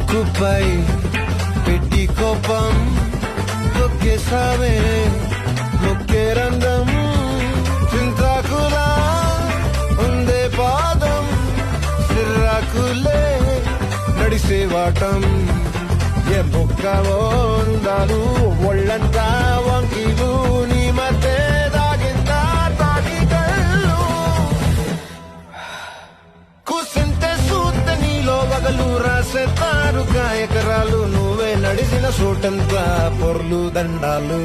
ముక్కుపై పెట్టి కోపం తొక్కేసావే మొక్కే రంగం చింతాకులా ఉందే పాదం సిర్రాకులే నడిసే వాటం ఏ బొక్కవో ఉండాలు ఒళ్ళంతా వంకీలు నీ మధ్య దాగిందా తాగి కళ్ళు కూసింతే సూత నీలో వగలు రాసేతారు గాయకరాలు నువ్వే నడిసిన చోటంతా పొర్లు దండాలు